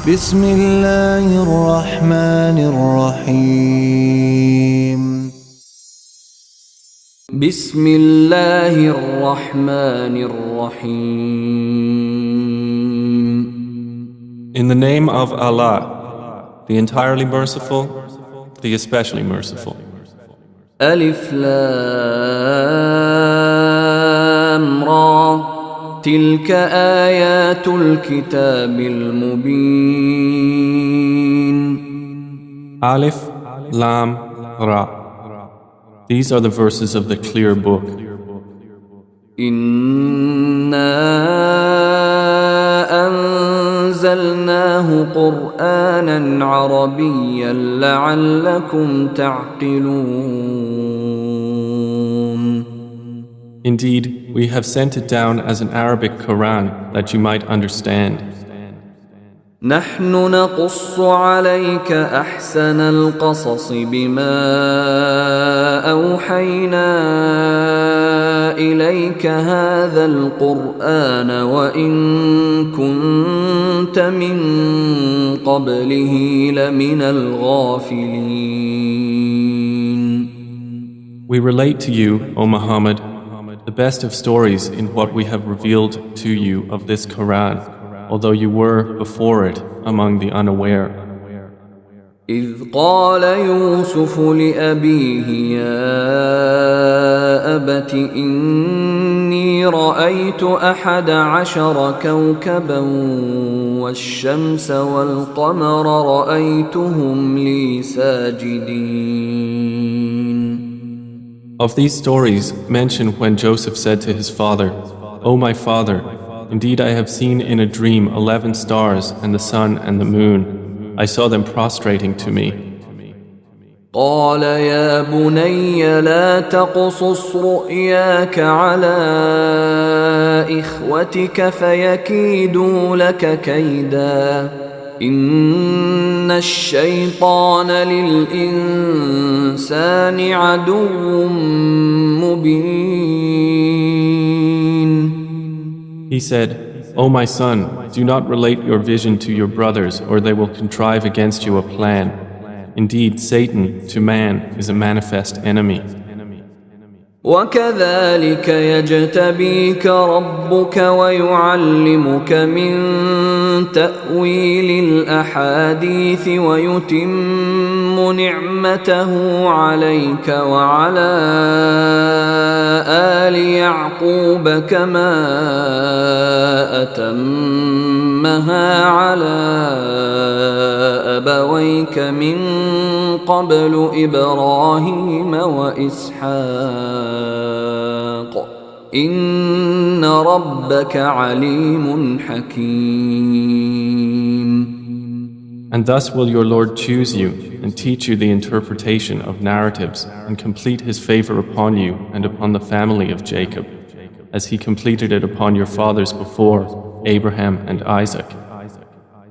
بسم الله الرحمن الرحيم بسم الله الرحمن الرحيم. In the name of Allah, the entirely merciful, the especially merciful. ألف لام را تلك آيات الكتاب المبين. Alif, Lam, Ra. These are the verses of the clear book. إنا أنزلناه قرآنا عربيا لعلكم تعقلون. Indeed, we have sent it down as an Arabic Quran that you might understand. نحن نقص عليك أحسن القصص بما أوحينا إليك هذا القرآن وإن كنت من قبله لمن الغافلين. We relate to you, O Muhammad, the best of stories in what we have revealed to you of this Quran, although you were before it among the unaware. إذ قال يوسف لأبيه يا أبت إني رأيت 11 كوكبا والشمس والقمر رأيتهم لي ساجدين. Of these stories, mention when Joseph said to his father, O my father, indeed I have seen in a dream 11 stars and the sun and the moon. I saw them prostrating to me. قال يا بني لا تقصص رؤياك على إخوتك فيكيدوا لك كيدا إن الشيطان للإنسان عدو مبين. He said, O my son, do not relate your vision to your brothers or they will contrive against you a plan. Indeed, Satan to man is a manifest enemy. وكذلك يجتبيك ربك ويعلمك من تأويل الأحاديث ويتم نعمته عليك وعلى آل يعقوب كما أتمها على أبويك من قبل إبراهيم وإسحاق إن ربك عليم حكيم. And thus will your Lord choose you and teach you the interpretation of narratives and complete his favor upon you and upon the family of Jacob, as he completed it upon your fathers before, Abraham and Isaac.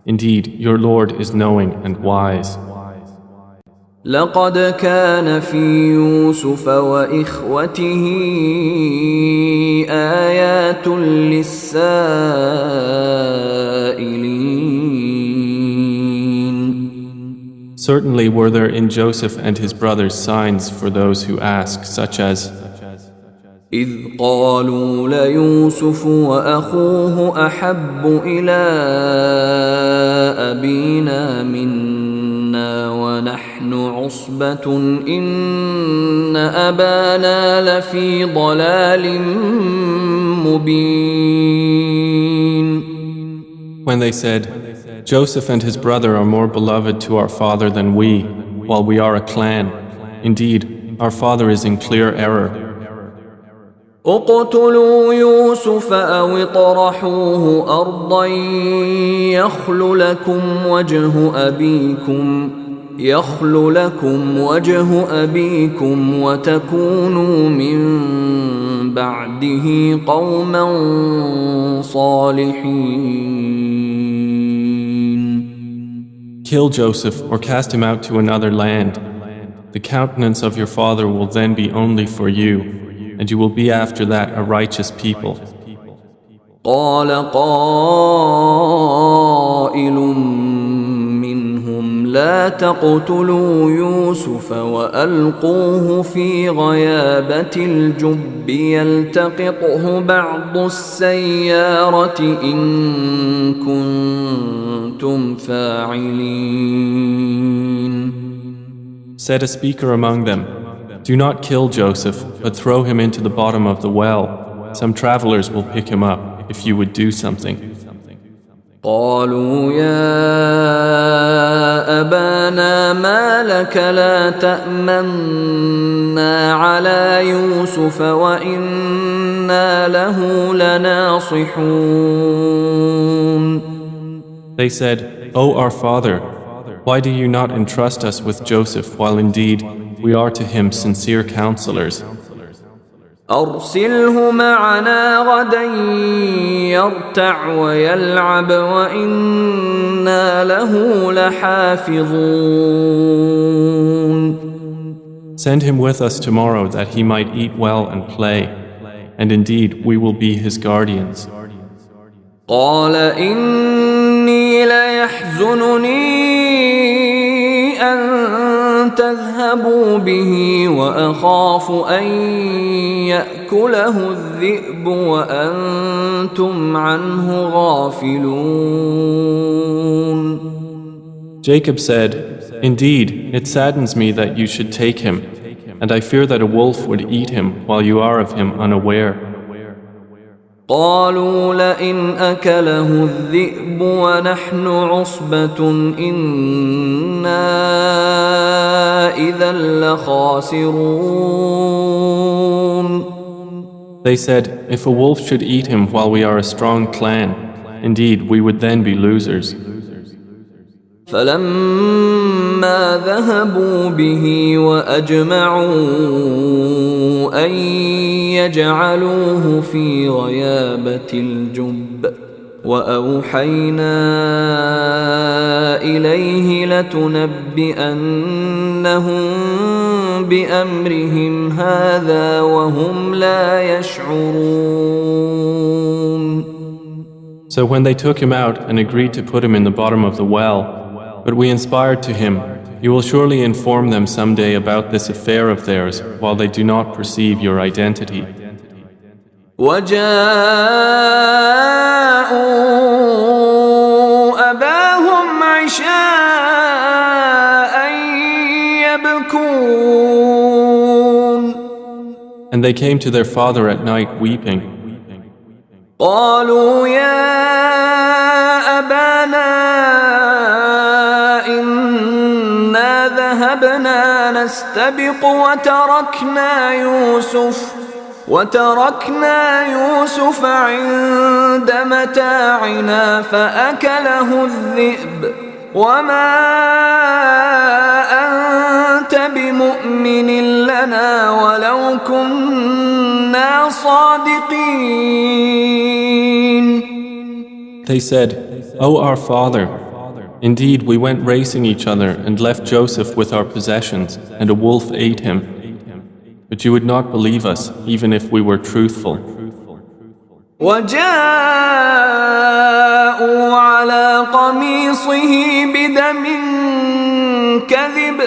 Indeed, your Lord is knowing and wise. لقد كان في يوسف وإخوته آيات للسائلين. Certainly were there in Joseph and his brothers signs for those who ask, such as إذ قالوا ليوسف وأخوه أحب إلى أبينا منا ونحن عصبة إن أبانا لفي ضلال مبين. When they said, Joseph and his brother are more beloved to our father than we, while we are a clan. Indeed, our father is in clear error. اقتلوا يوسف أو اطرحوه أرضا يخل لكم وجه أبيكم وتكونوا من بعده قوما صالحين. Kill Joseph or cast him out to another land. The countenance of your father will then be only for you, and you will be after that a righteous people. قال قائل لا تقتلوا يوسف وألقوه في غيابة الجب يلتقطه بعض السيارة إن كنتم فاعلين. Said a speaker among them, "Do not kill Joseph, but throw him into the bottom of the well. Some travelers will pick him up if you would do something." قالوا يا أبانا ما لك لا تأمنا على يوسف وإنا له لناصحون. They said, "O our father, why do you not entrust us with Joseph while indeed we are to him sincere counselors? أرسله معنا غدا يرتع ويلعب وإنا له لحافظون. Send him with us tomorrow that he might eat well and play, and indeed we will be his guardians." قال إني ليحزنني أن تذهبوا به وأخاف أن يأكله الذئب وأنتم عنه غافلون. Jacob said, "Indeed, it saddens me that you should take him, and I fear that a wolf would eat him while you are of him unaware." قالوا لئن أكله الذئب ونحن عصبة إنا إذا لخاسرون. They said, "If a wolf should eat him while we are a strong clan, indeed we would then be losers." فلما ذهبوا به وأجمعوا أن يجعلوه في غيابة الجب وأوحينا إليه لتنبئنهم بأمرهم هذا وهم لا يشعرون. So when they took him out and agreed to put him in the bottom of the well, but we inspired to him, "You will surely inform them someday about this affair of theirs while they do not perceive your identity." وجاءوا أباهم عشاء يبكون. And they came to their father at night weeping. قالوا يا أبانا إنا ذهبنا نستبق وتركنا يوسف عند متاعنا فأكله الذئب وما أنت بمؤمن لنا ولو كنا صادقين. They said, "O our father, indeed we went racing each other and left Joseph with our possessions, and a wolf ate him. But you would not believe us, even if we were truthful." وجاءوا على قميصه بدم كذب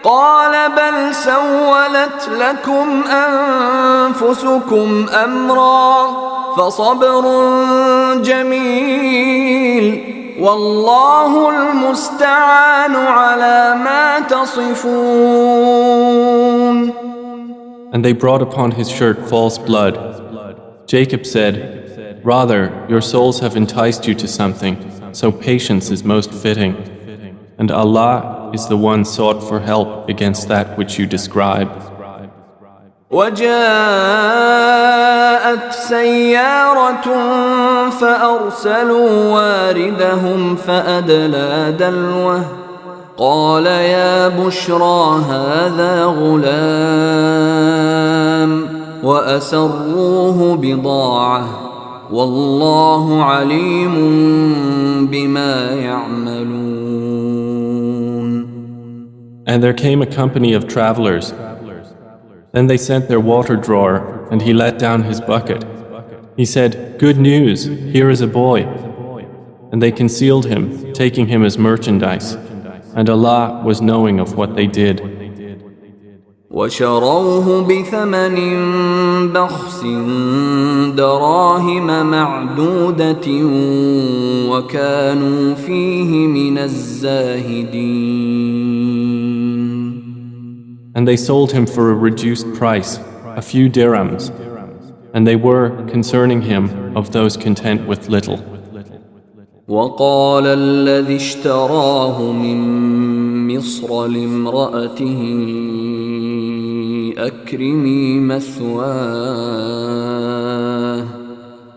قال بل سولت لكم أنفسكم أمرا فصبر جميل والله المستعان على ما تصفون. And they brought upon his shirt false blood. Jacob said, "Rather, your souls have enticed you to something, so patience is most fitting. And Allah is the one sought for help against that which you describe." وجاءت سيارة فأرسلوا واردهم فأدلى دلوه قال يا بشرى هذا غلام وأسروه بضاعة والله عليم بما يعملون. And there came a company of travelers. Then they sent their water drawer, and he let down his bucket. He said, "Good news, here is a boy." And they concealed him, taking him as merchandise. and Allah was knowing of what they did. وشروه بثمن بخس دراهم معدودة وكانوا فيه من الزاهدين. And they sold him for a reduced price, a few dirhams, and they were, concerning him, of those content with little. وقال الذي اشتراه من مصر لامرأته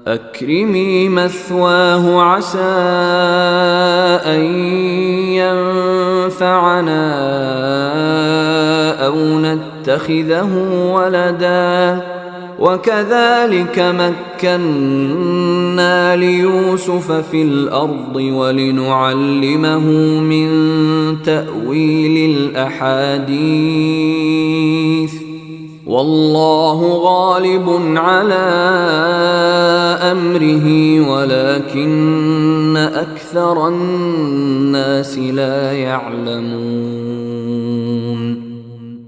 أكرمي مثواه عسى أن ينفعنا أو نتخذه ولدا وكذلك مكنا ليوسف في الأرض ولنعلمه من تأويل الأحاديث والله غالب على أمره ولكن أكثر الناس لا يعلمون.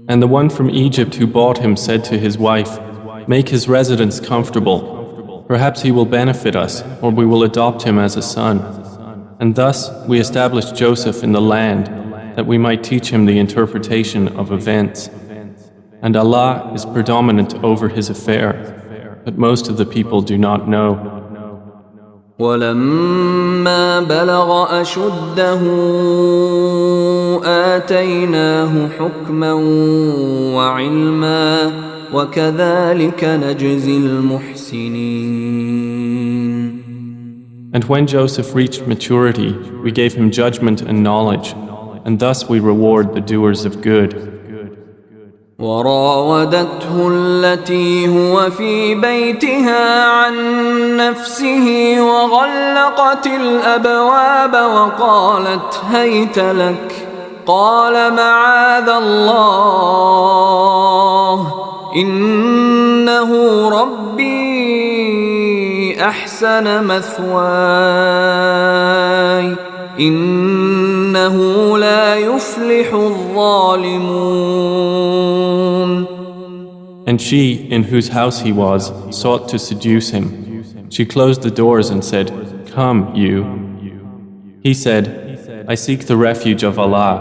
And the one from Egypt who bought him said to his wife, "Make his residence comfortable. Perhaps he will benefit us, or we will adopt him as a son." And thus we established Joseph in the land, that we might teach him the interpretation of events. And Allah is predominant over his affair, but most of the people do not know. ولما بلغ أشده آتيناه حكما وعلما وكذلك نجزي المحسنين. And when Joseph reached maturity, we gave him judgment and knowledge, and thus we reward the doers of good. وراودته التي هو في بيتها عن نفسه وغلقت الأبواب وقالت هيت لك قال معاذ الله إنه ربي أحسن مثواي إنه لا يفلح الظالمون. And she, in whose house he was, sought to seduce him. She closed the doors and said, "Come, you." He said, "I seek the refuge of Allah.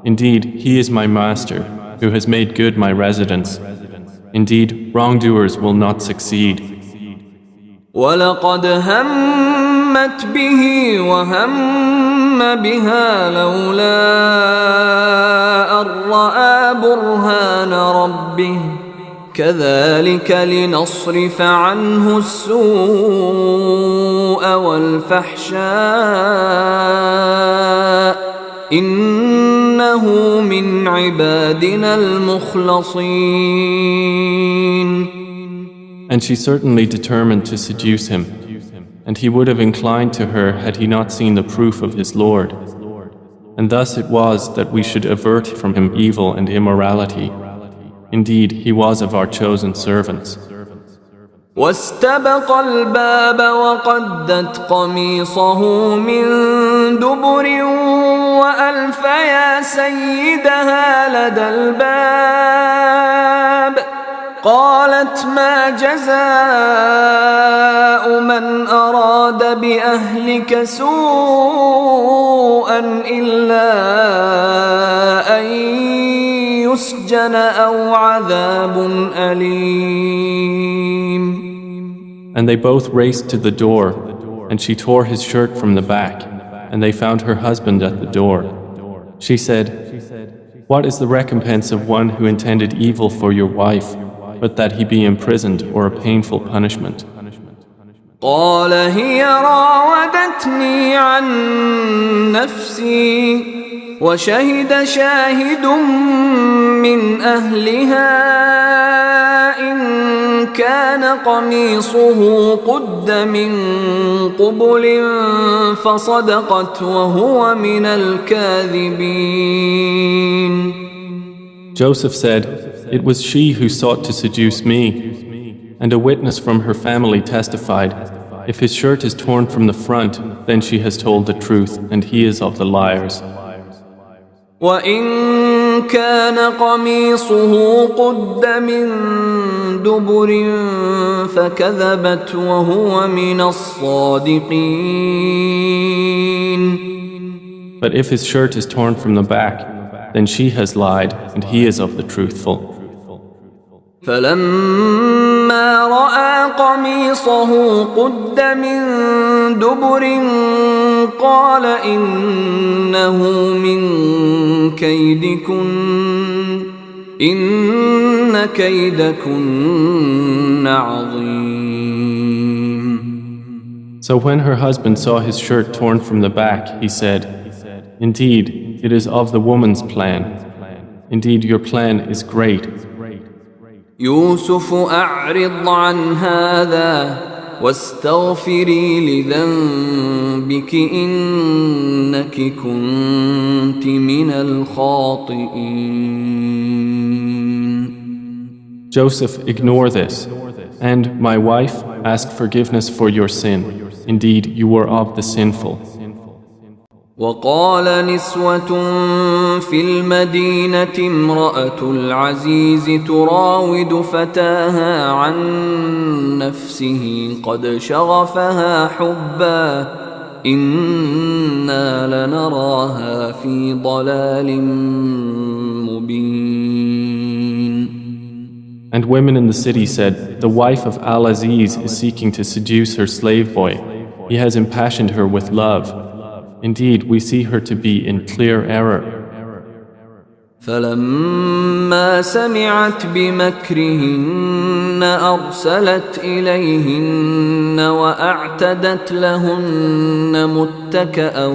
Indeed, He is my master, who has made good my residence. Indeed, wrongdoers will not succeed." وَلَقَدْ هَمَّتْ بِهِ وَهَمَّ بِهَا لَوْلَا أَن رَّأَىٰ بُرْهَانَ رَبِّهِ كَذَلِكَ لِنَصْرِفَ عَنْهُ السُّوءَ وَالْفَحْشَاءَ إِنَّهُ مِنْ عِبَادِنَا الْمُخْلَصِينَ. And she certainly determined to seduce him, and he would have inclined to her had he not seen the proof of his Lord. And thus it was that we should avert from him evil and immorality. Indeed, he was of our chosen servants. واستبق الباب وقدت قميصه من دبر وألف يا سيدها لدى الباب قالت ما جزاء من أراد بأهلك سوءا إلا أن يسجن أو عذاب أليم. And they both raced to the door, and she tore his shirt from the back, and they found her husband at the door. She said, "What is the recompense of one who intended evil for your wife, but that he be imprisoned or a painful punishment?" قال هي راودتني عن نفسي وشهد شاهد من أهلها إن كان قميصه قد من قبل فصدقت وهو من الكاذبين. Joseph said, "It was she who sought to seduce me." And a witness from her family testified, "If his shirt is torn from the front, then she has told the truth, and he is of the liars." وإن كان قميصه قد من دبر فكذبت وهو من الصادقين. But if his shirt is torn from the back, then she has lied and he is of the truthful. فلما رأى قميصه قد من دبر قال إنه من كيدكن إن كيدكن عظيم. So when her husband saw his shirt torn from the back, he said, "Indeed, it is of the woman's plan. Indeed, your plan is great." يوسف أعرض عن هذا واستغفري لذنبك إنك كنت من الخاطئين. Joseph, ignore this. And, my wife, ask forgiveness for your sin. Indeed, you were of the sinful. وقال نسوة في المدينة امرأة العزيز تراود فتاها عن نفسه قد شغفها حبا إنا لنراها في ضلال مبين. And women in the city said, "The wife of Al-Aziz is seeking to seduce her slave boy. He has impassioned her with love. Indeed, we see her to be in clear error." فلما سمعت بمكرهن أرسلت إليهن وأعتدت لهن متكأ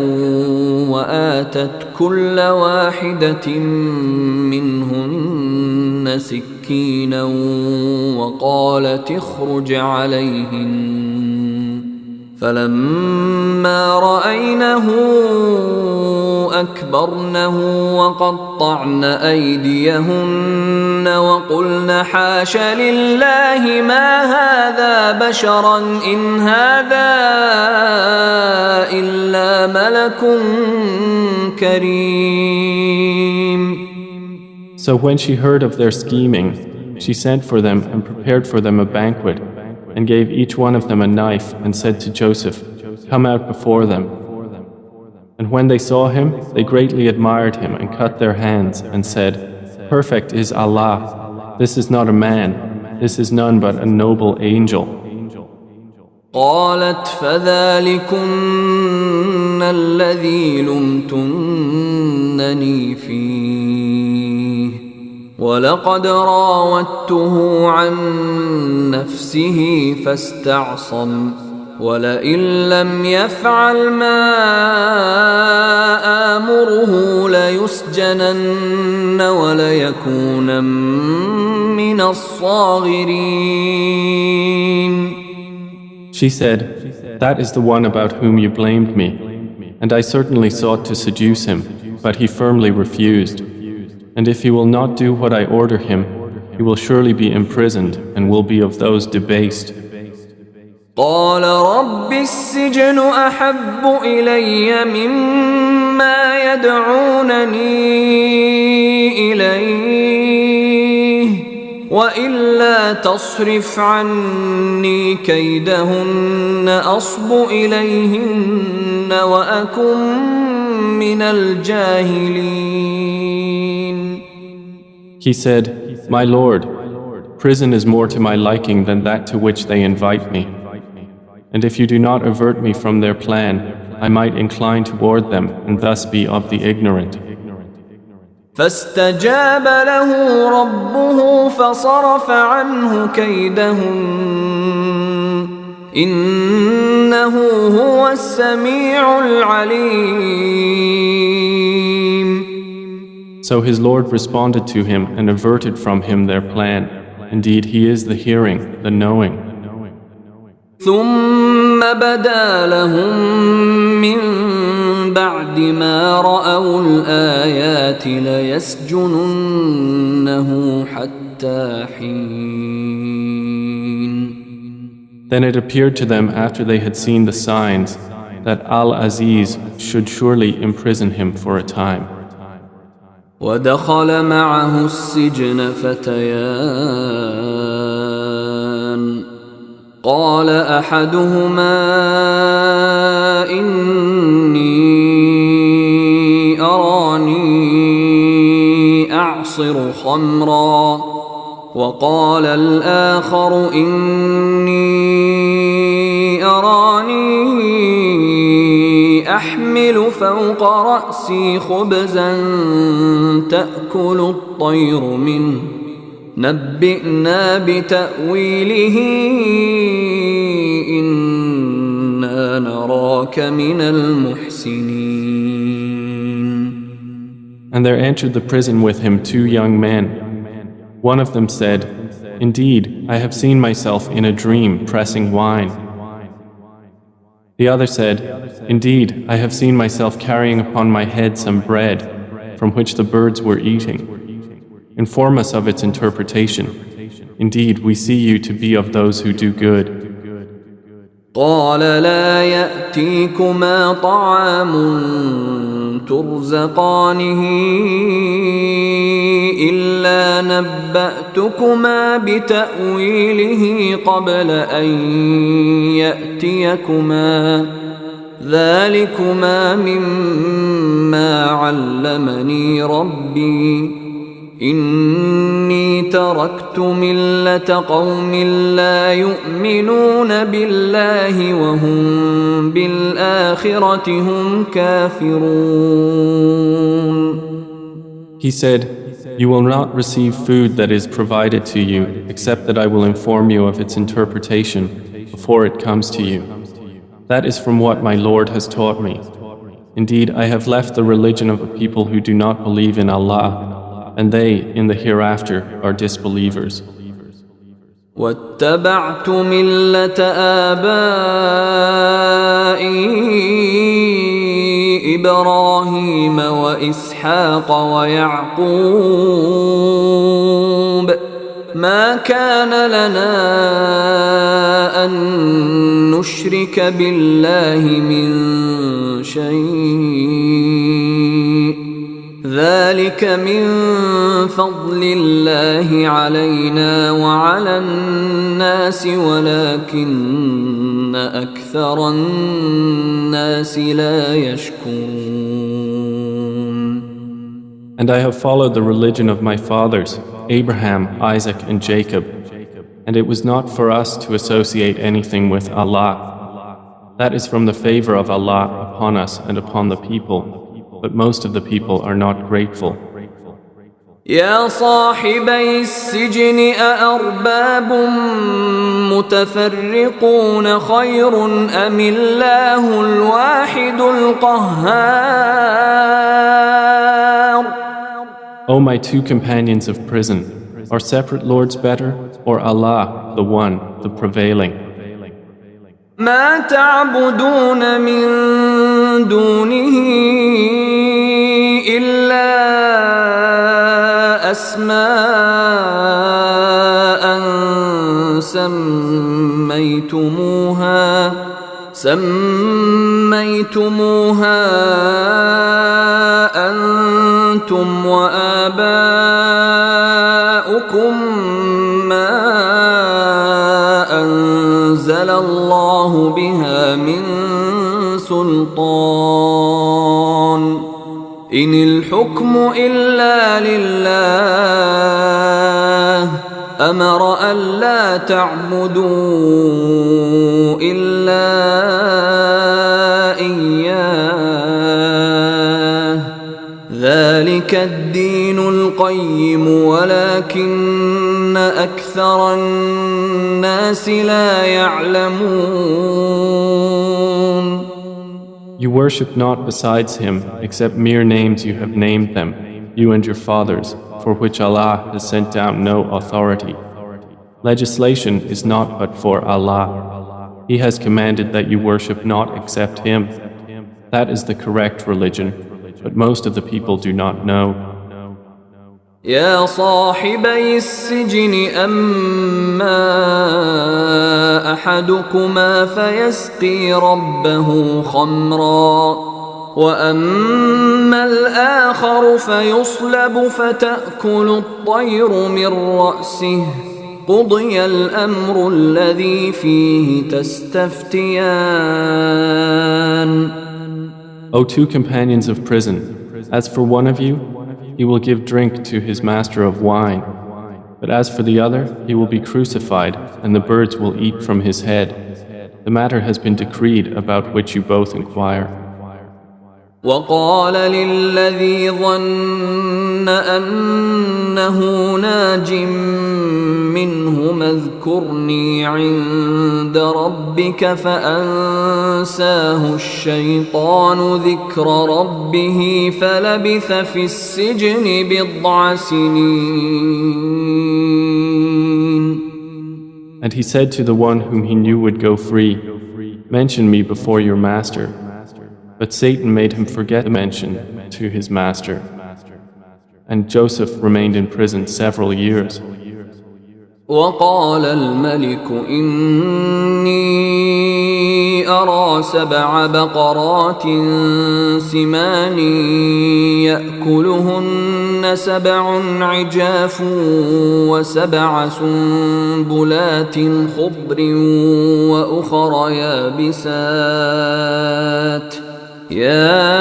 وآتت كل واحدة منهن سكينا وقالت اخرج عليهن فلما رأينه أكبرنه وقطعن أيديهن وقلن حاش لله ما هذا بشرا إن هذا إلا ملك كريم. So when she heard of their scheming, she sent for them and prepared for them a banquet, and gave each one of them a knife and said to Joseph, "Come out before them." And when they saw him, they greatly admired him and cut their hands and said, "Perfect is Allah. This is not a man. This is none but a noble angel." قالت فذلكن الذي لمتنني فيه ولقد راودته عن نفسه فاستعصم ولئن لم يفعل ما آمره ليسجنن وليكون من الصاغرين. She said, "That is the one about whom you blamed me, and I certainly sought to seduce him, but he firmly refused. And if he will not do what I order him, he will surely be imprisoned and will be of those debased." قال رب السجن أحب إلي مما يدعونني إليه وإلا تصرف عني كيدهن أصب إليهن وأكن من الجاهلين. He said, "My Lord, prison is more to my liking than that to which they invite me. And if you do not avert me from their plan, I might incline toward them and thus be of the ignorant." فاستجاب له ربه فصرف عنه كيدهن إنه هو السميع العليم. So his Lord responded to him and averted from him their plan. Indeed, he is the hearing, the knowing. ثم بدا لهم من بعد ما رأوا الآيات ليسجننه حتى حين. Then it appeared to them after they had seen the signs that Al-Aziz should surely imprison him for a time. ودخل معه السجن فتيان قال أحدهما إني أراني أعصر خمرا وقال الآخر إني أراني أحمل فوق رأسي خبزا تأكل الطير منه نبئنا بتأويله إنا نراك من المحسنين. And there entered the prison with him 2 young men. One of them said, "Indeed, I have seen myself in a dream pressing wine." The other said, "Indeed, I have seen myself carrying upon my head some bread from which the birds were eating. Inform us of its interpretation. Indeed, we see you to be of those who do good." قال لا يأتيكما طعام ترزقانه إلا نبأتكما بتأويله قبل أن يأتيكما ذلكما مما علمني ربي إني تركت ملة قوم لا يؤمنون بالله وهم بالآخرة هم كافرون. He said, "You will not receive food that is provided to you except that I will inform you of its interpretation before it comes to you. That is from what my Lord has taught me. Indeed, I have left the religion of a people who do not believe in Allah, and they, in the hereafter, are disbelievers." واتبعت ملة آبائي إبراهيم وإسحاق ويعقوب ما كان لنا أن نشرك بالله من شيء ذلك من فضل الله علينا وعلى الناس ولكن أكثر الناس لا يشكرون. And I have followed the religion of my fathers, Abraham, Isaac, and Jacob, and it was not for us to associate anything with Allah. That is from the favor of Allah upon us and upon the people, but most of the people are not grateful. يا صاحبي السجن أأرباب متفرقون خير أم الله الواحد القهار. O my 2 companions of prison, are separate lords better, or Allah, the one, the prevailing? ما تعبدون من دونه إلا أسماء سميتموها أنتم وآباؤكم ما أنزل الله بها من سلطان إن الحكم إلا لله أمر ألا تعبدوا إلا إياه ذلك الدين القيم ولكن أكثر الناس لا يعلمون. You worship not besides him except mere names you have named them, you and your fathers, for which Allah has sent down no authority. Legislation is not but for Allah. He has commanded that you worship not except him. That is the correct religion, but most of the people do not know. يا صاحبي السجن أما أحدكما فيسقي ربه خمرا وأما الآخر فيصلب فتأكل الطير من رأسه قضي الأمر الذي فيه تستفتيان. O two companions of prison, as for one of you, he will give drink to his master of wine. But as for the other, he will be crucified, and the birds will eat from his head. The matter has been decreed about which you both inquire. وقال للذي ظن أنه ناج منهم اذكرني عند ربك فأنساه الشيطان ذكر ربه فلبث في السجن بضع سنين. And he said to the one whom he knew would go free, "Mention me before your master." But Satan made him forget the mention to his master. And Joseph remained in prison several years. وقال الملك إني أرى 7 بقرات سمان يأكلهن 7 عجاف و7 سنبلات خضر وأخر يابسات يا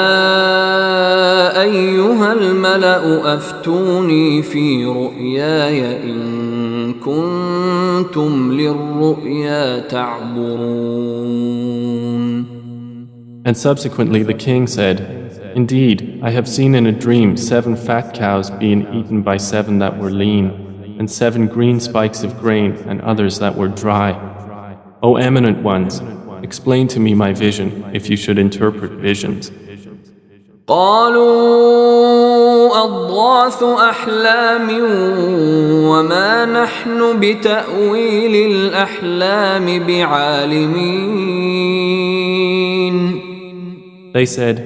أيها الملأ أفتوني في رؤياي إن كنتم للرؤيا تعبرون. And subsequently the king said, "Indeed, I have seen in a dream 7 fat cows being eaten by 7 that were lean, and 7 green spikes of grain and others that were dry. O eminent ones, explain to me my vision if you should interpret visions." قالوا أضغاث أحلام وما نحن بتأويل الأحلام بعالمين. They said,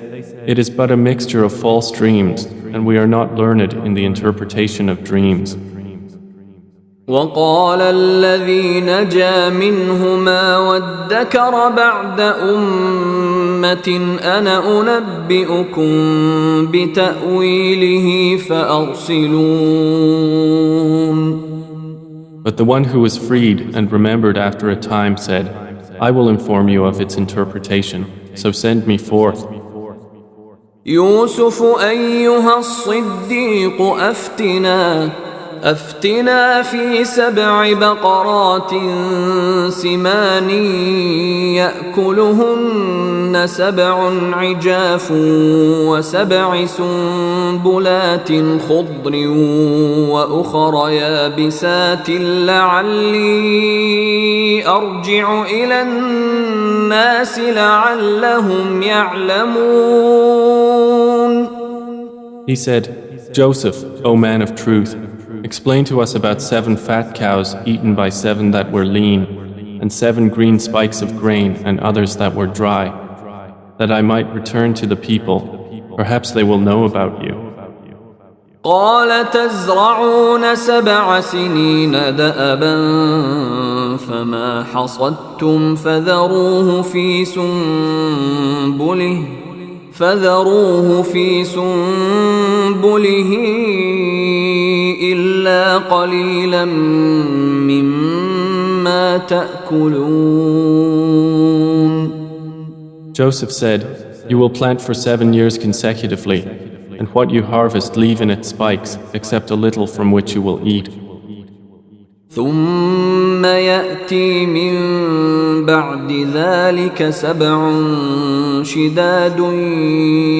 "It is but a mixture of false dreams, and we are not learned in the interpretation of dreams." وقال الذي نجا منهما وادكر بعد أمة أنا أنبئكم بتأويله فأرسلون. But the one who was freed and remembered after a time said, "I will inform you of its interpretation, so send me forth." يوسف أيها الصديق أفتنا في 7 بقرات سمان يأكلهن 7 عجاف و7 سنبلات خضر وأخر يابسات لعلي أرجع إلى الناس لعلهم يعلمون. He said, "Joseph, O man of truth, explain to us about 7 fat cows eaten by 7 that were lean, and 7 green spikes of grain and others that were dry, that I might return to the people. Perhaps they will know about you." قال تزرعون 7 سنين دأبا فما حصدتم فذروه في سنبله إلا قليلا مما تأكلون. Joseph said, "You will plant for 7 years consecutively, and what you harvest leave in its spikes, except a little from which you will eat. ثم يأتي من بعد ذلك 7 شداد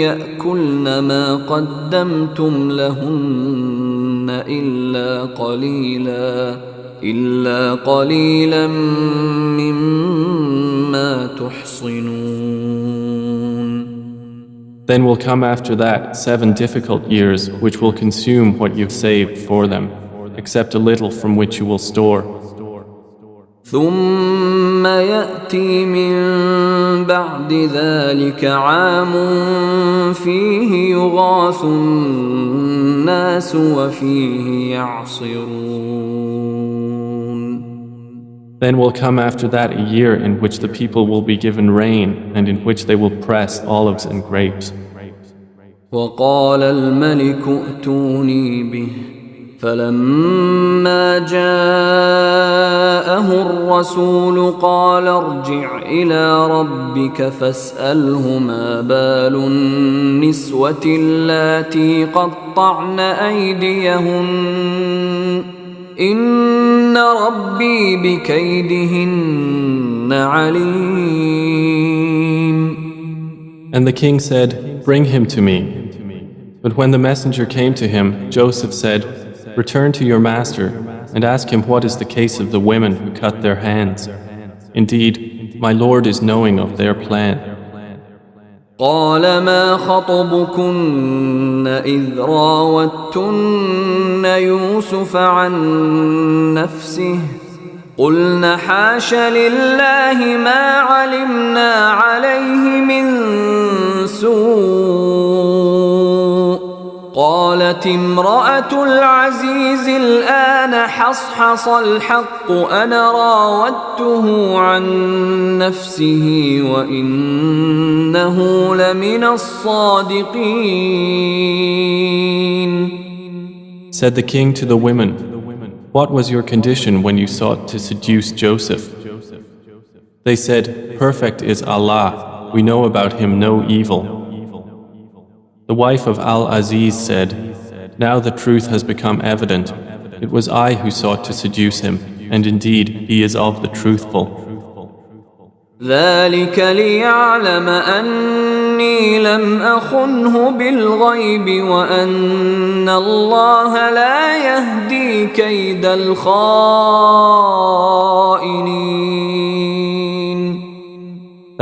يأكلن ما قدمتم لهن إلا قليلا مما تحصنون. Then will come after that 7 difficult years which will consume what you've saved for them, except a little from which you will store. ثم يأتي من بعد ذلك عام فيه يغاث الناس وفيه يعصرون. Then will come after that a year in which the people will be given rain and in which they will press olives and grapes. وقال الملك ائتوني به فلما جاءه الرسول قال ارجع إلى ربك فاسأله ما بال النسوة اللاتي قطعن أيديهن إن ربي بكيدهن عليم. And the king said, "Bring him to me." But when the messenger came to him, Joseph said, "Return to your master and ask him what is the case of the women who cut their hands. Indeed, my Lord is knowing of their plan." قال ما خطبكن إذ راوتن يوسف عن نفسه قلن حاش لله ما علمنا عليه من سوء قالت امرأة العزيز الآن حصحص الحق أنا راودته عن نفسه وإنه لمن الصادقين. Said the king to the women, "What was your condition when you sought to seduce Joseph?" They said, "Perfect is Allah, we know about him no evil." The wife of Al-Aziz said, "Now the truth has become evident. It was I who sought to seduce him, and indeed he is of the truthful." ذلك ليعلم أني لم أخنه بالغيب وأن الله لا يهدي كيد الخائنين.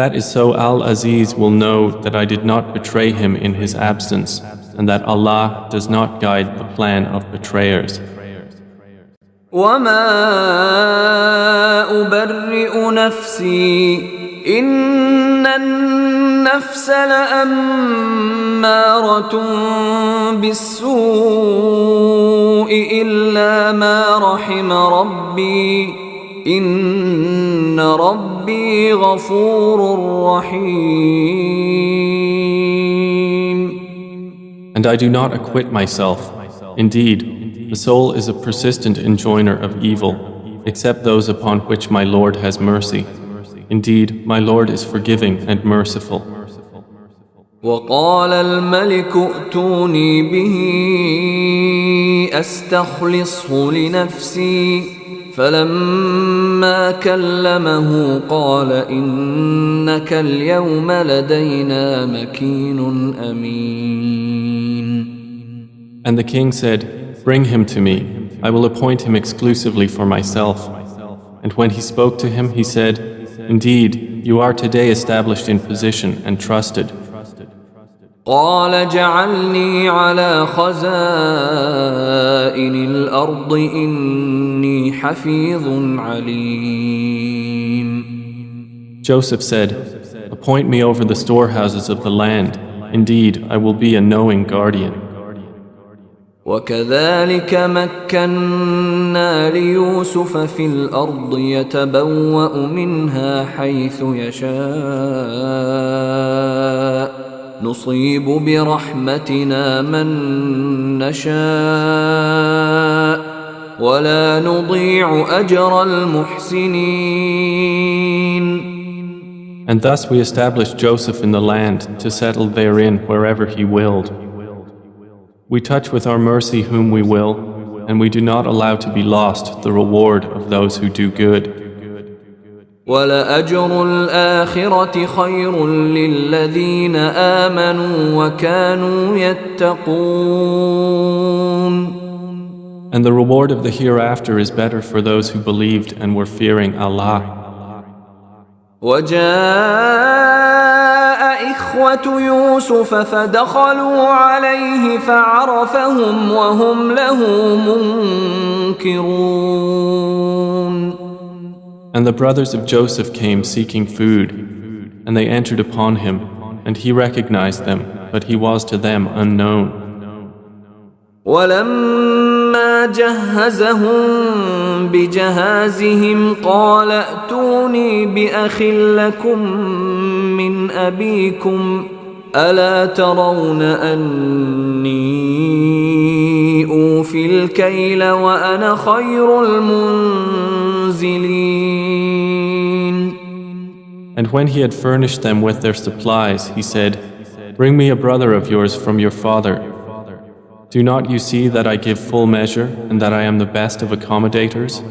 That is so Al-Aziz will know that I did not betray him in his absence, and that Allah does not guide the plan of betrayers. وما أبرئ نفسي إن النفس لأمارة بالسوء إلا ما رحم ربي إن ربي غفور رحيم. And I do not acquit myself. Indeed, the soul is a persistent enjoiner of evil, except those upon which my Lord has mercy. Indeed, my Lord is forgiving and merciful. وقال الملك ائتوني به أستخلصه لنفسي فلما كلمه قال إنك اليوم لدينا مكين أمين. And the king said, "Bring him to me. I will appoint him exclusively for myself." And when he spoke to him, he said, "Indeed, you are today established in position and trusted." قال جعلني على خزائن الأرض إني حفيظ عليم. Joseph said, "Appoint me over the storehouses of the land. Indeed, I will be a knowing guardian." وكذلك مكنا ليوسف في الأرض يتبوأ منها حيث يشاء نصيب برحمتنا من نشاء ولا نضيع أجر المحسنين. And thus we established Joseph in the land to settle therein wherever he willed. We touch with our mercy whom we will, and we do not allow to be lost the reward of those who do good. وَلَأَجْرُ الْآخِرَةِ خَيْرٌ لِلَّذِينَ آمَنُوا وَكَانُوا يَتَّقُونَ. And the reward of the hereafter is better for those who believed and were fearing Allah. وَجَاءَ إِخْوَةُ يُوسُفَ فَدَخَلُوا عَلَيْهِ فَعَرَفَهُمْ وَهُمْ لَهُ مُنْكِرُونَ. And the brothers of Joseph came seeking food, and they entered upon him, and he recognized them, but he was to them unknown. وَلَمَّا جَهَّزَهُم بِجَهَازِهِمْ قَالَ ائْتُونِي بِأَخٍ لَّكُم مِّنْ أَبِيكُمْ ألا ترون أني أوفي الكيل وأنا خير المنزلين. And when he had furnished them with their supplies, he said, "Bring me a brother of yours from your father. Do not you see that I give full measure and that I am the best of accommodators?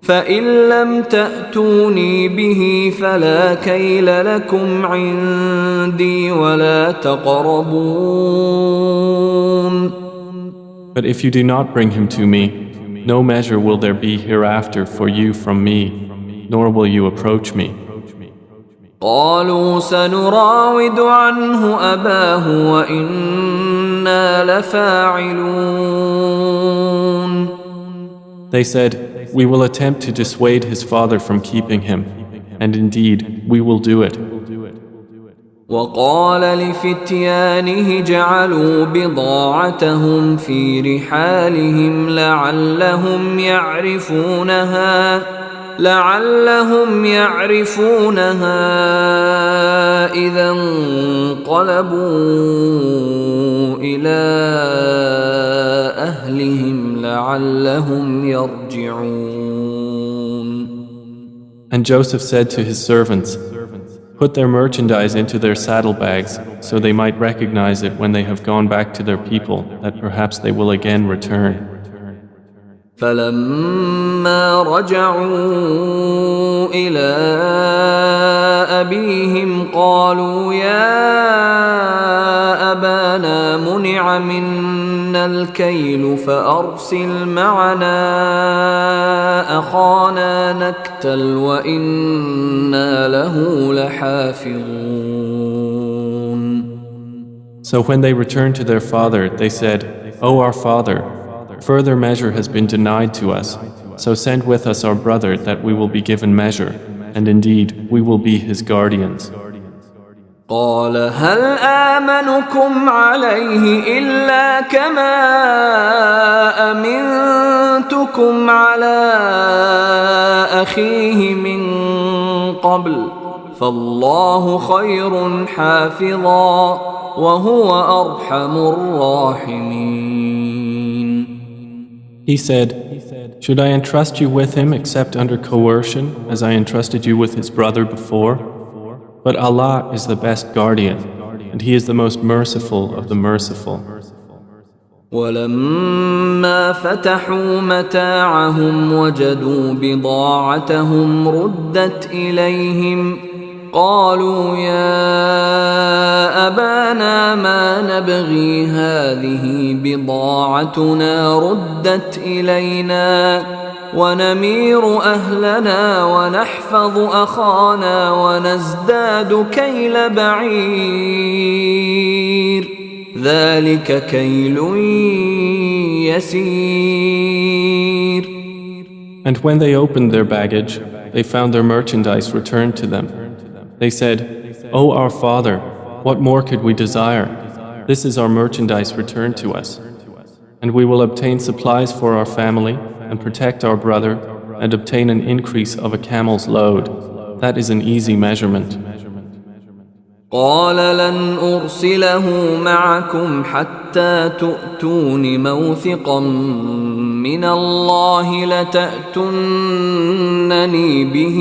فإن لم تأتوني به فلا كيل لكم عندي ولا تقربون." But if you do not bring him to me, no measure will there be hereafter for you from me, nor will you approach me. قالوا سنراود عنه أباه وإنا لفاعلون. They said, "We will attempt to dissuade his father from keeping him, and indeed we will do it." وقال لفتيانه جعلوا بضاعتهم في رحالهم لعلهم يعرفونها إذا انقلبوا إلى أهلهم لعلهم يرجعون. And Joseph said to his servants, "Put their merchandise into their saddlebags, so they might recognize it when they have gone back to their people, that perhaps they will again return." فلما رجعوا إلى أبيهم قالوا يا أبانا منع منا الكيل فأرسل معنا أخانا نكتل وإنا له لحافظون. So when they returned to their father, they said, "O our father, further measure has been denied to us, so send with us our brother that we will be given measure, and indeed we will be his guardians." قال هل آمنكم عليه إلا كما أمنتكم على أخيه من قبل فالله خير حافظا وهو أرحم الراحمين. He said, "Should I entrust you with him except under coercion, as I entrusted you with his brother before? But Allah is the best guardian, and He is the most merciful of the merciful." ولما فتحوا متاعهم وجدوا بضاعتهم ردت إليهم قالوا يا أبانا ما نبغي هذه بضاعتنا ردت إلينا ونمير أهلنا ونحفظ أخانا ونزداد كيل بعير ذلك كيل يسير. And when they opened their baggage, they found their merchandise returned to them. They said, "O our father, what more could we desire? This is our merchandise returned to us. And we will obtain supplies for our family and protect our brother and obtain an increase of a camel's load. That is an easy measurement." قال لن أرسله معكم حتى تؤتون موثقا من الله لتأتونني به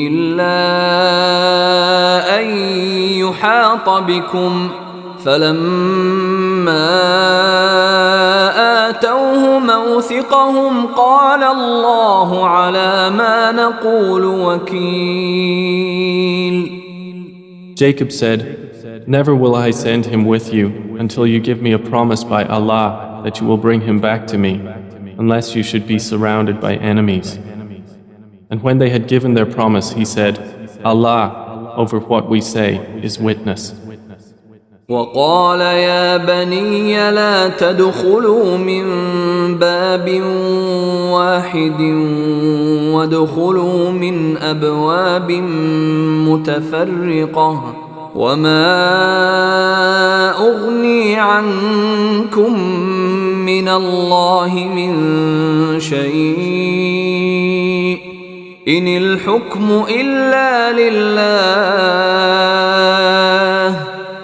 إلا أن يحاط بكم فلما آتوه موثقهم قال الله على ما نقول وكيل. Jacob said, "Never will I send him with you until you give me a promise by Allah that you will bring him back to me, unless you should be surrounded by enemies." And when they had given their promise, he said, "Allah, over what we say, is witness." وقال يا بني لا تدخلوا من باب واحد وادخلوا من أبواب متفرقة وما أغني عنكم من الله من شيء إن الحكم إلا لله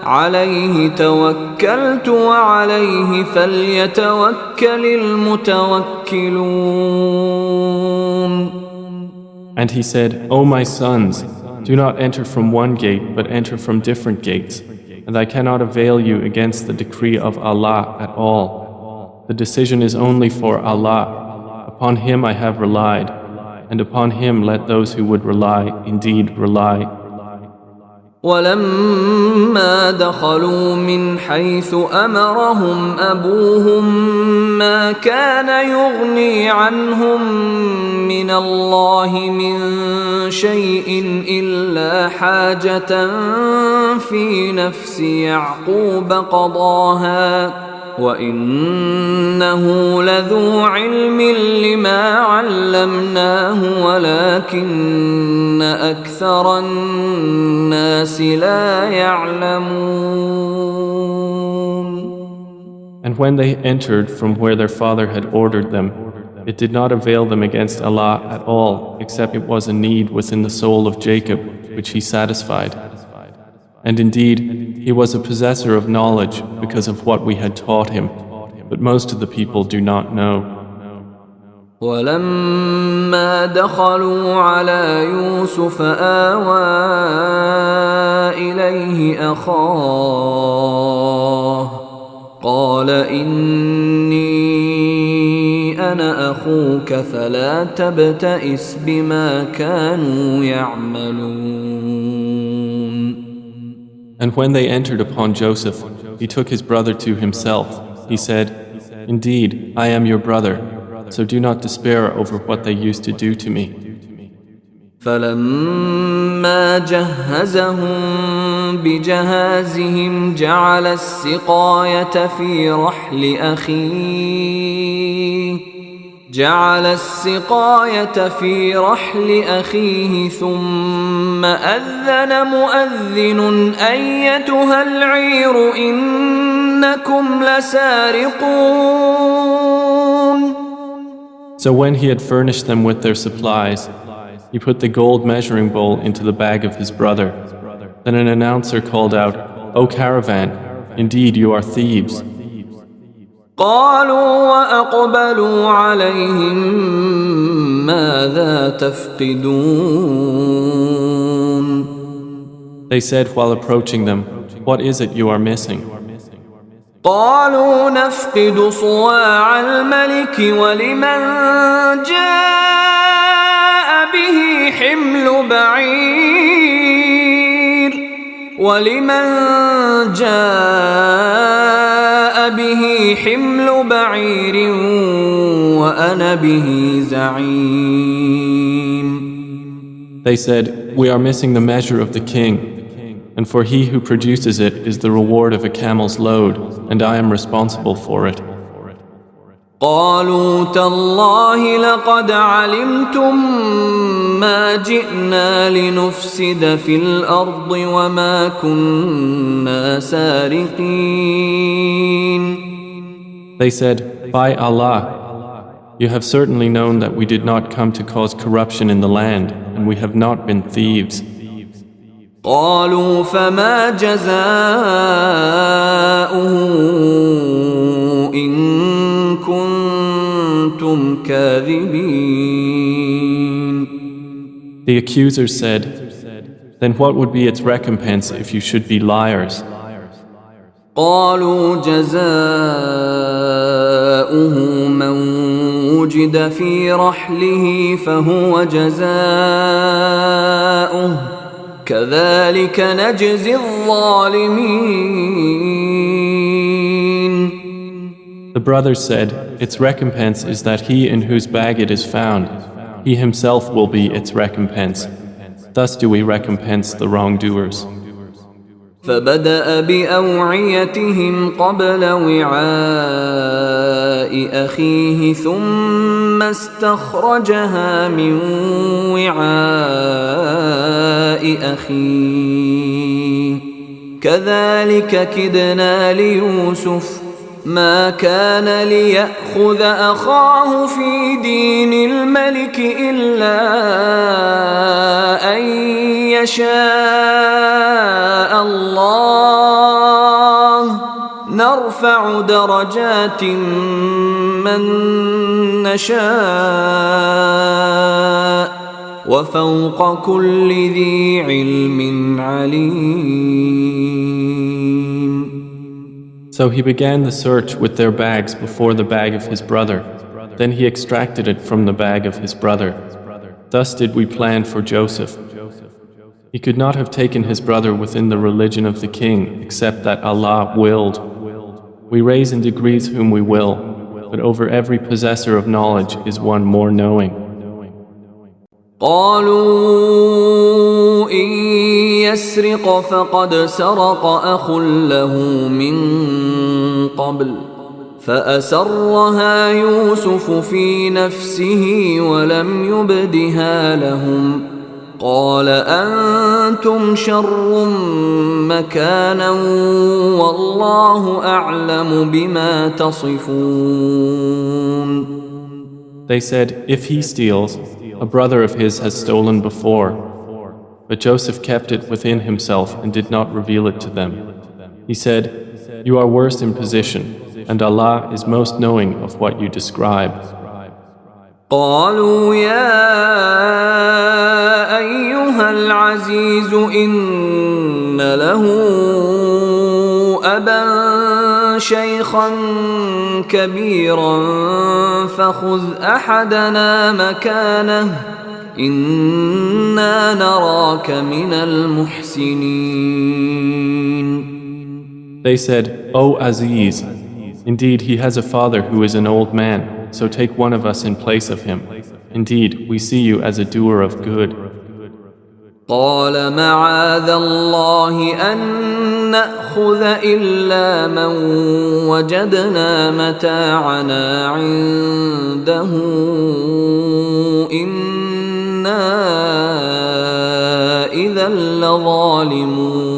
عليه توكلت وعليه فليتوكل المتوكلون. And he said, O my sons, do not enter from one gate, but enter from different gates, and I cannot avail you against the decree of Allah at all. The decision is only for Allah. Upon Him I have relied, and upon Him let those who would rely indeed rely. ولما دخلوا من حيث أمرهم أبوهم ما كان يغني عنهم من الله من شيء إلا حاجة في نفس يعقوب قضاها وإنه لذو علم لما علمناه ولكن أكثر الناس لا يعلمون. And when they entered from where their father had ordered them, it did not avail them against Allah at all, except it was a need within the soul of Jacob, which he satisfied. And indeed, he was a possessor of knowledge because of what we had taught him, but most of the people do not know. ولما دخلوا على يوسف آوى إليه أخاه قال إني أنا أخوك فلا تبتئس بما كانوا يعملون. And when they entered upon Joseph, he took his brother to himself. He said, Indeed, I am your brother, so do not despair over what they used to do to me. فلما جهزهم بجهازهم جعل السقاية في رحل أخيه ثم أذن مؤذن أيتها العير إنكم لسارقون. So when he had furnished them with their supplies, he put the gold measuring bowl into the bag of his brother. Then an announcer called out, O caravan, indeed you are thieves. قالوا وأقبلوا عليهم ماذا تفقدون. They said while approaching them, What is it you are missing? قالوا نفقد صواع الملك ولمن جاء به حمل بعير وأنا به زعيم. They said, We are missing the measure of the king, and for he who produces it is the reward of a camel's load, and I am responsible for it. قالوا تالله لقد علمتم ما جئنا لنفسد في الأرض وما كنا سارقين. They said, By Allah, you have certainly known that we did not come to cause corruption in the land, and we have not been thieves. قالوا فما جزاؤه إن كنتم كاذبين. The accusers said, Then what would be its recompense if you should be liars? قالوا جزاؤه من وجد في رحله فهو جزاؤه كذلك نجزي الظالمين. The brothers said, Its recompense is that he in whose bag it is found, he himself will be its recompense. Thus do we recompense the wrongdoers. فبدأ بأوعيتهم قبل وعاء أخيه ثم استخرجها من وعاء أخيه كذلك كدنا ليوسف ما كان ليأخذ أخاه في دين الملك إلا أن يشاء الله نرفع درجات من نشاء وفوق كل ذي علم عليم. So he began the search with their bags before the bag of his brother. Then he extracted it from the bag of his brother. Thus did we plan for Joseph. He could not have taken his brother within the religion of the king except that Allah willed. We raise in degrees whom we will, but over every possessor of knowledge is one more knowing. قالوا إن يسرق فقد سرق أخ له من قبل فأسرها يوسف في نفسه ولم يبدها لهم قال أنتم شر مكانا والله أعلم بما تصفون. They said, if he steals, a brother of his has stolen before. But Joseph kept it within himself and did not reveal it to them. He said, you are worst in position, and Allah is most knowing of what you describe. قالوا يا أيها العزيز إن له أبا شيخا كبيرا فخذ أحدنا مكانه إنا نراك من المحسنين. They said, O Aziz, indeed he has a father who is an old man, so take one of us in place of him. Indeed, we see you as a doer of good. قال معاذ الله أن نأخذ إلا من وجدنا متاعنا عنده إنا إذا لظالمون.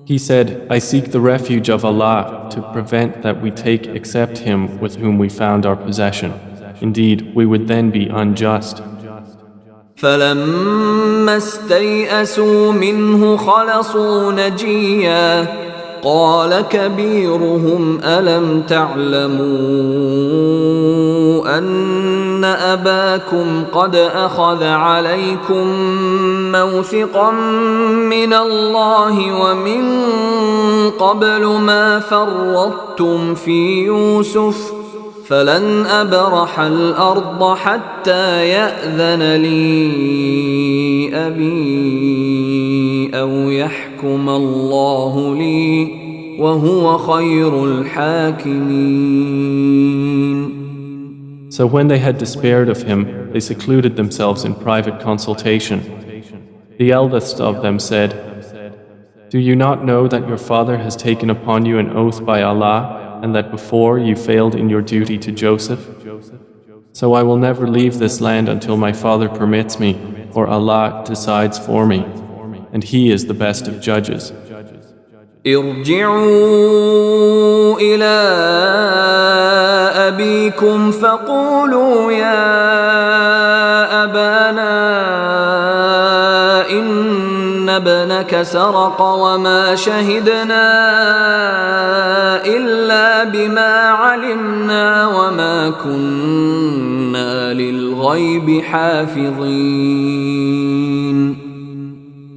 He said, I seek the refuge of Allah to prevent that we take except him with whom we found our possession. Indeed, we would then be unjust. فلما استيئسوا منه خلصوا نجيا قال كبيرهم ألم تعلموا أن أباكم قد أخذ عليكم موثقا من الله ومن قبل ما فرطتم في يوسف فلن أبرح الأرض حتى يأذن لي أبي أو يحكم الله لي وهو خير الحاكمين. So when they had despaired of him, they secluded themselves in private consultation. The eldest of them said, do you not know that your father has taken upon you an oath by Allah and that before you failed in your duty to Joseph? So I will never leave this land until my father permits me or Allah decides for me, and He is the best of judges. ارجعوا إلى أبيكم فقولوا يا أبانا إن ابنك سرق وما شهدنا إلا بما علمنا وما كنا للغيب حافظين.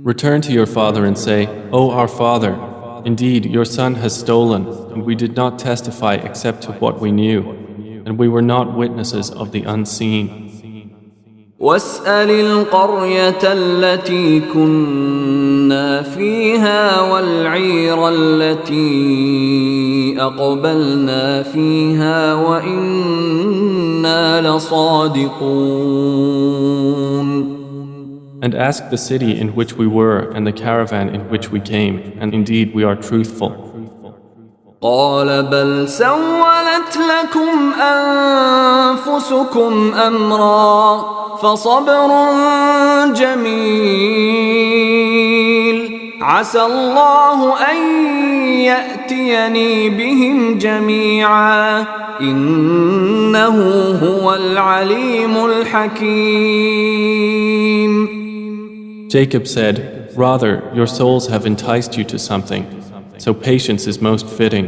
Return to your father and say, O our father, indeed your son has stolen, and we did not testify except to what we knew, and we were not witnesses of the unseen. واسأل القرية التي كنا فيها والعير التي أقبلنا فيها وإنا لصادقون. And ask the city in which we were and the caravan in which we came, and indeed we are truthful. قال بل سولت لكم أنفسكم أمرا فصبر جميل عسى الله أن يأتيني بهم جميعا إنه هو العليم الحكيم. Jacob said, rather, your souls have enticed you to something. so patience is most fitting.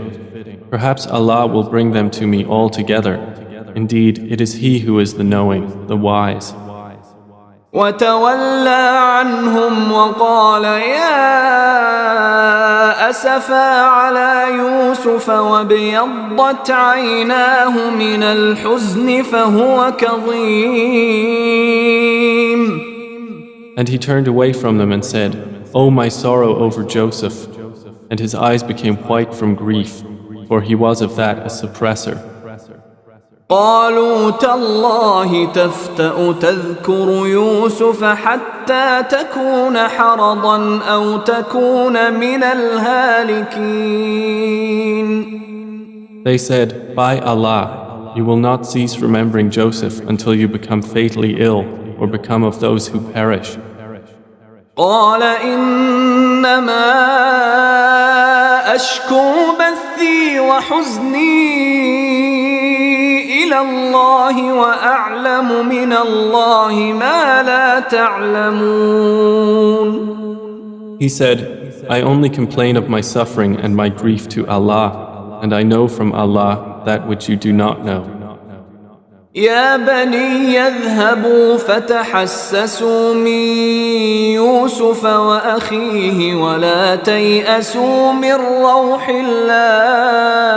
Perhaps Allah will bring them to me all together. Indeed, it is He who is the knowing, the wise. وتولى عنهم وقال يا أسفا على يوسف وابيضت عيناه من الحزن فهو كظيم. And he turned away from them and said, "Oh, my sorrow over Joseph." And his eyes became white from grief, for he was of that a suppressor. قالوا تالله تفتأ تذكر يوسف حتى تكون حرضا أو تكون من الهالكين. They said, "By Allah, you will not cease remembering Joseph until you become fatally ill or become of those who perish." قال إنما أشكو بثي وحزني إلى الله وأعلم من الله ما لا تعلمون. He said, "I only complain of my suffering and my grief to Allah, and I know from Allah that which you do not know." يا بني يذهبوا فتحسسوا من يوسف وأخيه ولا تيأسوا من روح الله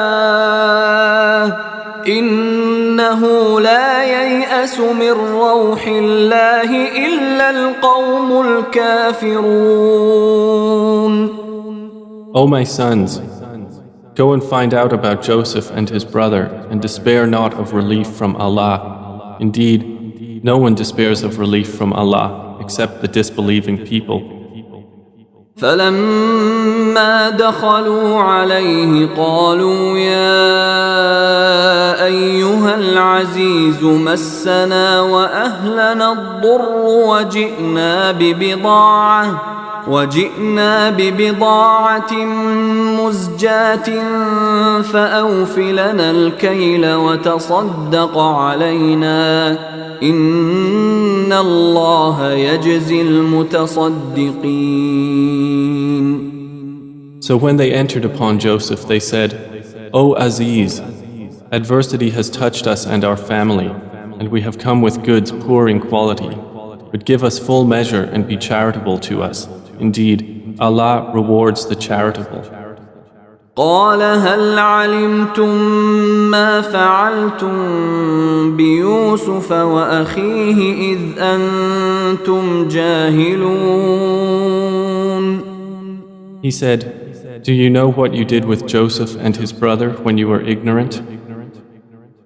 إنه لا ييأس من روح الله إلا القوم الكافرون. O my sons, go and find out about Joseph and his brother, and despair not of relief from Allah. Indeed, no one despairs of relief from Allah except the disbelieving people. فلما دخلوا عليه قالوا يا أيها العزيز مسنا وأهلنا الضر وجئنا ببضاعة مزجاة فأوف لنا الكيل وتصدق علينا إن الله يجزي المتصدقين. So when they entered upon Joseph, they said, "O Aziz, adversity has touched us and our family, and we have come with goods poor in quality. But give us full measure and be charitable to us. Indeed, Allah rewards the charitable." قال هل علمتم ما فعلتم بيوسف وأخيه إذ أنتم جاهلون. He said, "Do you know what you did with Joseph and his brother when you were ignorant?"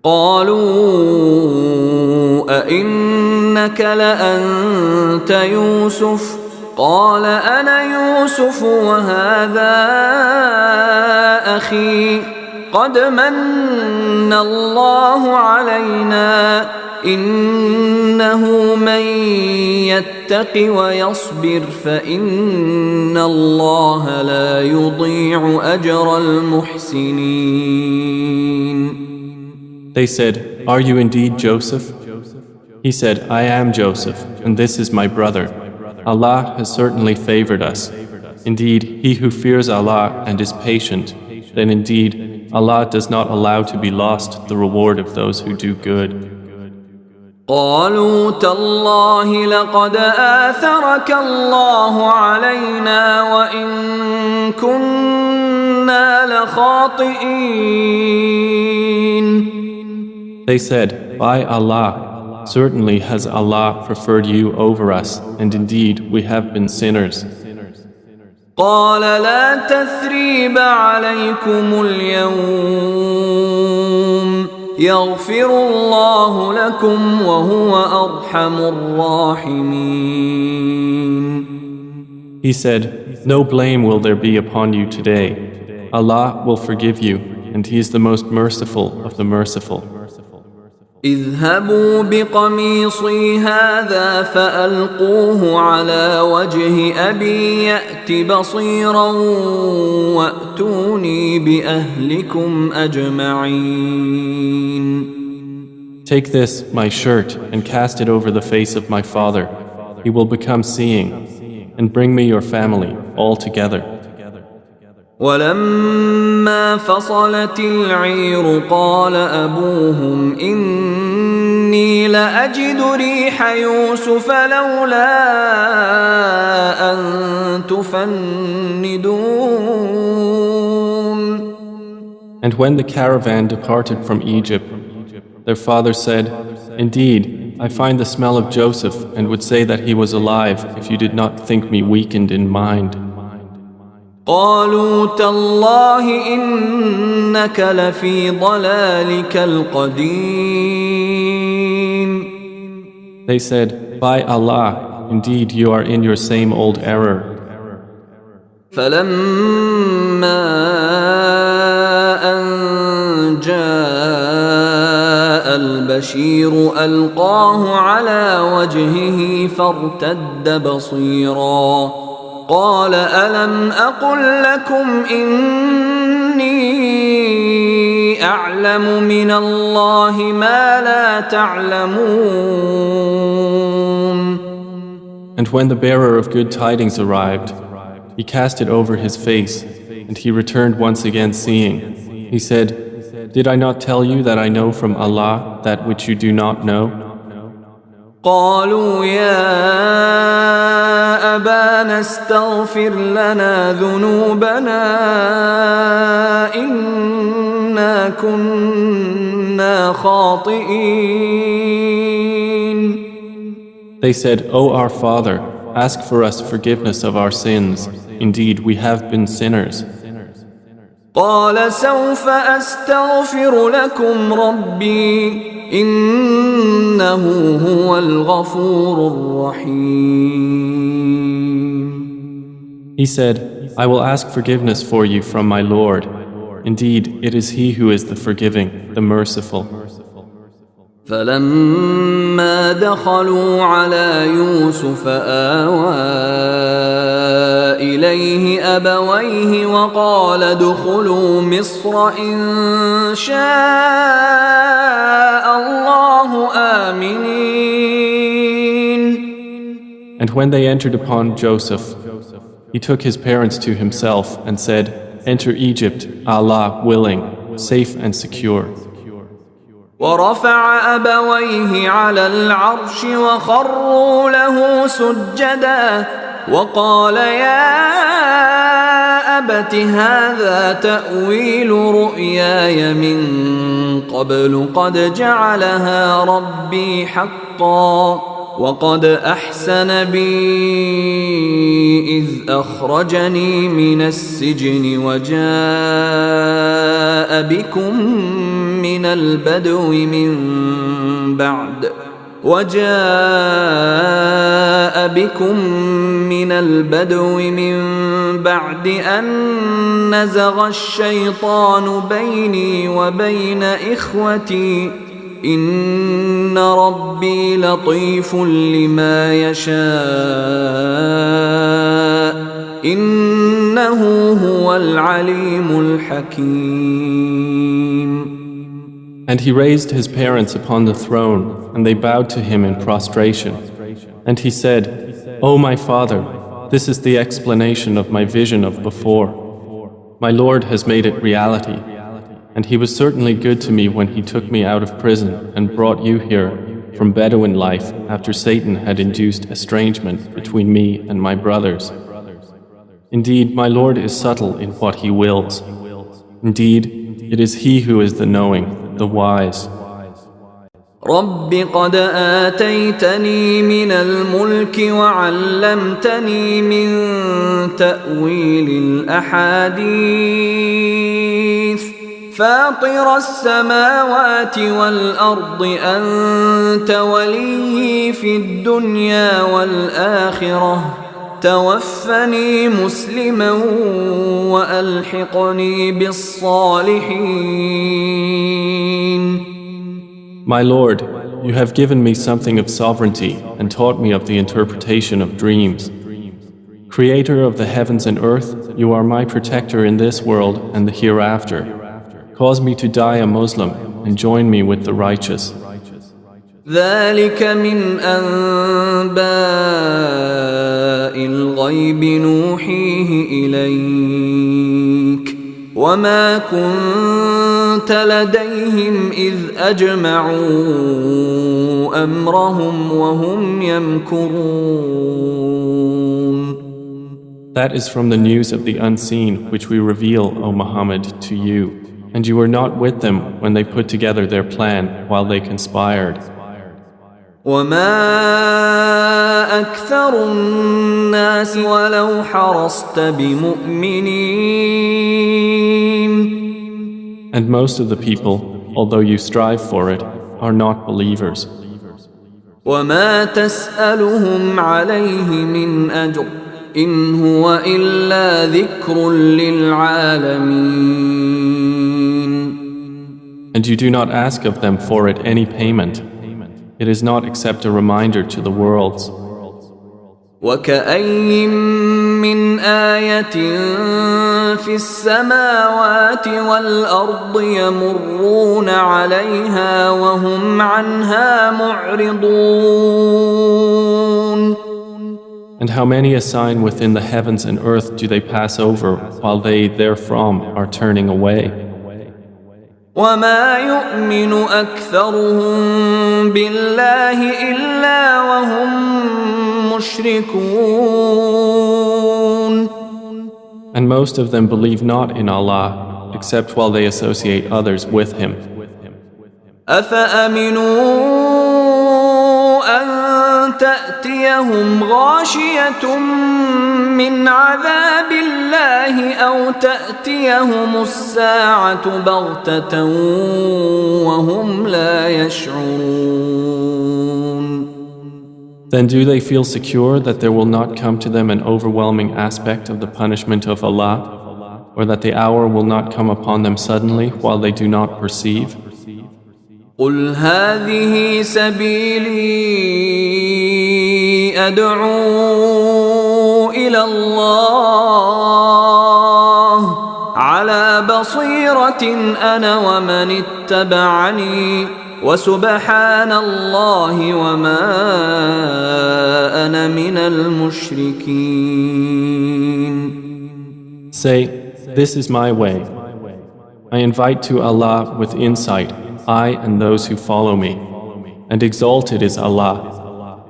قالوا أئنك لأنت يوسف قال أنا يوسف وهذا أخي قد من الله علينا إنه من يتق ويصبر فإن الله لا يضيع أجر المحسنين. They said, "Are you indeed Joseph?" He said, "I am Joseph, and this is my brother. Allah has certainly favored us. Indeed, he who fears Allah and is patient, then indeed Allah does not allow to be lost the reward of those who do good." قالوا تالله لقد آثرك الله علينا وإن كنا لخاطئين. They said, "By Allah, certainly has Allah preferred you over us, and indeed we have been sinners." قال لا تثريب عليكم اليوم يغفر الله لكم وهو أرحم الراحمين. He said, "No blame will there be upon you today. Allah will forgive you, and He is the most merciful of the merciful." اذهبوا بقميصي هذا فألقوه على وجه أبي يأت بصيرا وأتوني بأهلكم أجمعين. Take this, my shirt, and cast it over the face of my father. He will become seeing, and bring me your family all together. ولما فصلت العير قال أبوهم إني لأجد ريح يوسف لولا أن تفندون. And when the caravan departed from Egypt, their father said, "Indeed, I find the smell of Joseph and would say that he was alive if you did not think me weakened in mind." قالوا تالله إنك لفي ضلالك القديم. They said, "By Allah, indeed you are in your same old error." فلما أن جاء البشير ألقاه على وجهه فارتد بصيرا قال ألم أقل لكم إني أعلم من الله ما لا تعلمون. And when the bearer of good tidings arrived, he cast it over his face, and he returned once again seeing. He said, "Did I not tell you that I know from Allah that which you do not know?" قالوا يا أبانا استغفر لنا ذنوبنا إنا كنا خاطئين. They said, "O our Father, ask for us forgiveness of our sins. Indeed, we have been sinners." قال سوف أستغفر لكم ربي إنه هو الغفور الرحيم. He said, "I will ask forgiveness for you from my Lord. Indeed, it is He who is the forgiving, the merciful." فلما دخلوا على يوسف آوى إليه أبويه وقال ادخلوا مصر إن شاء الله آمنين. And when they entered upon Joseph, he took his parents to himself and said, "Enter Egypt, Allah willing, safe and secure." ورفع أبويه على العرش وخروا له سجدا وقال يا أبت هذا تأويل رؤياي من قبل قد جعلها ربي حقا وقد أحسن بي إذ أخرجني من السجن وجاء بكم من البدو من بعد أن نزغ الشيطان بيني وبين إخوتي إن ربي لطيف لما يشاء إنه هو العليم الحكيم. And he raised his parents upon the throne, and they bowed to him in prostration. And he said, "O my father, this is the explanation of my vision of before. My Lord has made it reality. And he was certainly good to me when he took me out of prison and brought you here from Bedouin life after Satan had induced estrangement between me and my brothers. Indeed, my Lord is subtle in what he wills. Indeed, it is he who is the knowing, the wise." رب قد آتيتني من الملك وعلمتني من تأويل الأحاديث فاطر السماوات والأرض أنت ولي في الدنيا والآخرة توفني مسلما وألحقني بالصالحين. My Lord, you have given me something of sovereignty and taught me of the interpretation of dreams. Creator of the heavens and earth, you are my protector in this world and the hereafter. Cause me to die a Muslim and join me with the righteous. ذلك من أنباء الغيب نوحيه إليك وما كنت لديهم إذ أجمعوا أمرهم وهم يمكرون. That is from the news of the unseen which we reveal, O Muhammad, to you, and you were not with them when they put together their plan while they conspired. وما أكثر الناس ولو حرصت بمؤمنين. And most of the people, although you strive for it, are not believers. وما تسألهم عليه من أجر إن هو إلا ذكر للعالمين. And you do not ask of them for it any payment. It is not except a reminder to the worlds. وكأين من آية في السماوات والأرض يمرون عليها وهم عنها معرضون. And how many a sign within the heavens and earth do they pass over while they therefrom are turning away? وما يؤمن أكثرهم بالله إلا وهم مشركون. And most of them believe not in Allah except while they associate others with Him. أفأمنوا أن تأتيهم غاشية من عذاب الله أو تأتيهم الساعة بغتة وهم لا يشعرون. Then do they feel secure that there will not come to them an overwhelming aspect of the punishment of Allah, or that the hour will not come upon them suddenly while they do not perceive? قل هذه سبيلي أدعو إلى الله على بصيرة أنا ومن اتبعني وسبحان الله وما أنا من المشركين. Say, this is my way. I invite to Allah with insight, I and those who follow me, and exalted is Allah,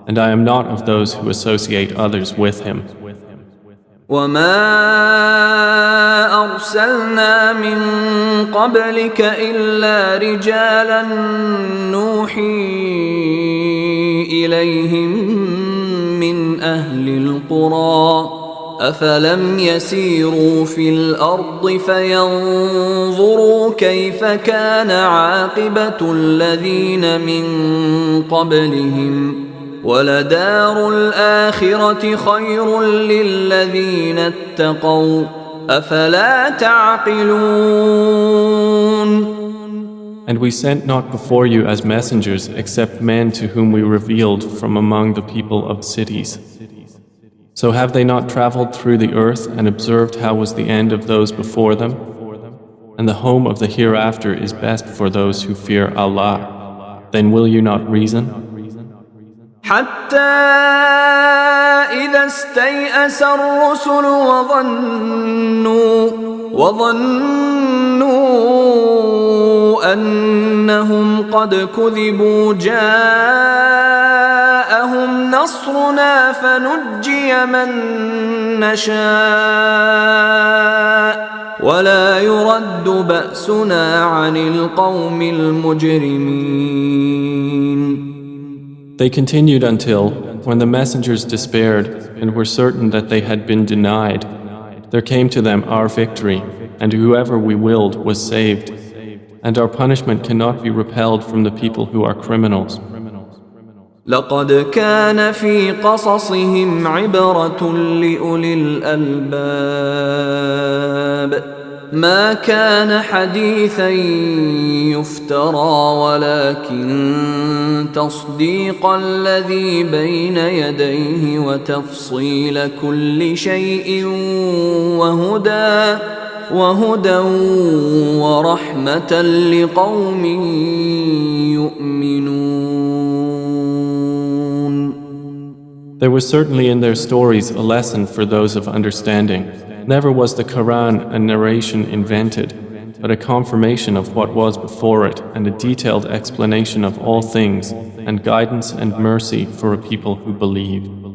and I am not of those who associate others with Him. وما أرسلنا من قبلك إلا رجالا نوحي إليهم من أهل القرى أفلم يسيروا في الأرض فينظروا كيف كان عاقبة الذين من قبلهم ولدار الآخرة خير للذين اتقوا أفلا تعقلون. And we sent not before you as messengers except men to whom we revealed from among the people of cities. So have they not traveled through the earth and observed how was the end of those before them? And the home of the hereafter is best for those who fear Allah. Then will you not reason? حتى إذا استيأس الرسل وظنوا أنهم قد كذبوا جاءهم نصرنا فنجي من نشاء ولا يرد بأسنا عن القوم المجرمين. They continued until, when the messengers despaired and were certain that they had been denied, there came to them our victory, and whoever we willed was saved, and our punishment cannot be repelled from the people who are criminals. لقد كان في قصصهم عبرة لأولي الألباب ما كان حديثا يفترى ولكن تصديق الذي بين يديه وتفصيل كل شيء وهدى ورحمة لقوم يؤمنون. There was certainly in their stories a lesson for those of understanding, Never was the Quran a narration invented, but a confirmation of what was before it and a detailed explanation of all things and guidance and mercy for a people who believe.